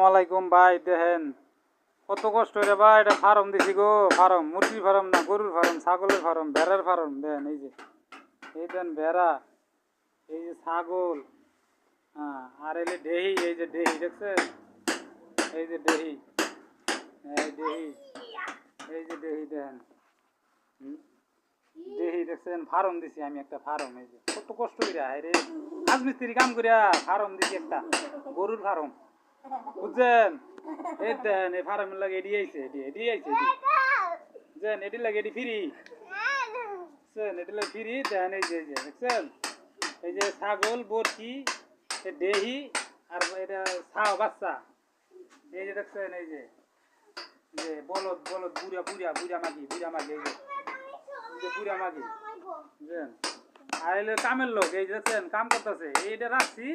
আসসালামাইকুম ভাই, দেখেন কত কষ্ট রে ভাই। এটা ফার্ম দিছি গো, ফার্ম, মুরগির ফার্ম না, গরুর ফার্ম, ছাগলের ফার্ম, ভেড়ার ফার্ম। দেন এই দেন ভেড়া, এই যে ছাগল, হ্যাঁ, আর এই যে দেহি, এই যে দেহি দেখছেন, এই যে দেহি, এই দেহি, এই যে দেহি দেন, দেহি দেখছেন। ফার্ম দিছি আমি একটা ফার্ম। এই যে কত কষ্ট করিয়া রে, রাজমিস্ত্রি কাম করিয়া ফার্ম দিছি একটা গরুর ফার্ম, বুঝছেন? এই দেন এই ফার্মের লাগে এডি আইছে, এডি আইছে, দেন এডি লাগে এডি ফ্রি, বুঝছেন? এডি লাগে ফ্রি। দেন এই যে দেখছেন, এই যে ছাগল, বরকি, দেহি, আর এটা ছাও বাচ্চা, এই যে দেখছেন, এই যে বলদ বলদ, বুড়া বুড়া বুড়া মাগি, বুড়া মাগি, এই যে বুড়া মাগি, বুঝছেন? আর এলে কামের লোক, এই যে দেখছেন কাম করতেছে, এইটা রাখছি।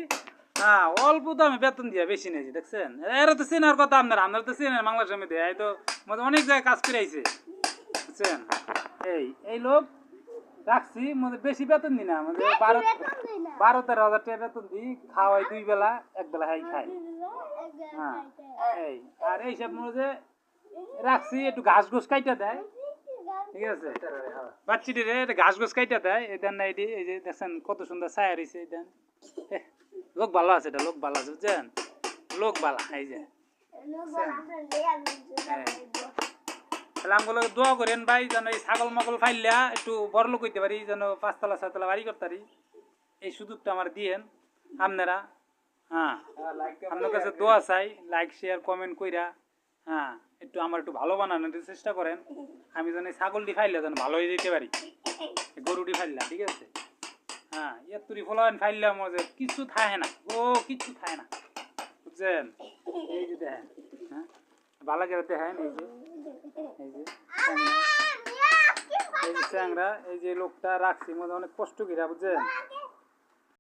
হ্যাঁ, অল্প দামে বেতন দিয়া বেশি নেই, দেখছেন? এরা তো চেনার কথা, আপনারা তো চেনেন বাংলাদেশের মধ্যে, এই তো অনেক জায়গায় কাজ করে আইছে, বুঝছেন? এই লোক রাখছি, বেশি বেতন দিই না, 12-13 হাজার টাকা বেতন দিই, খাওয়াই 2 বেলা, 1 বেলা খাই। হ্যাঁ, আর এইসব মধ্যে রাখছি, একটু ঘাস ঘুষ কাইটা দেয়, ঠিক আছে? বাচ্চিটি রে ঘাস ঘুষ কাইটা দেয়, এই দেন না, এই যে দেখছেন কত সুন্দর ছায়া রয়েছে, এই দেন। লোক ভালো আছে, এটা লোক ভালো আছে, বুঝছেন? লোক ভালো, এই যে তাহলে আমগুলো দোয়া করেন ভাই, যেন এই ছাগল মাগল ফাইলিয়া একটু বড় লোক হইতে পারি, যেন 5 তলা 6 তলা বাড়ি করতে পারি। এই সুযোগটা আমার দিয়েন আপনারা। হ্যাঁ, আপনার কাছে দোয়া চাই, লাইক শেয়ার কমেন্ট কইরা, হ্যাঁ, আমার একটু ভালো বানানোর চেষ্টা করেন। আমি যেন এই ছাগলটি ফাইলে যেন ভালো হয়ে যেতে পারি, গরুটি ফাইলা, ঠিক আছে? হ্যাঁ, তুই ফলান ফাইলে মজা কিছু থাকে না, কিছু থাকে না, বুঝছেন? এই যে দেখেন, হ্যাঁ, ভালো করে দেখেন, এই যে চ্যাংরা, এই যে লোকটা রাখছি মধ্যে অনেক কষ্ট কিরা, বুঝছেন?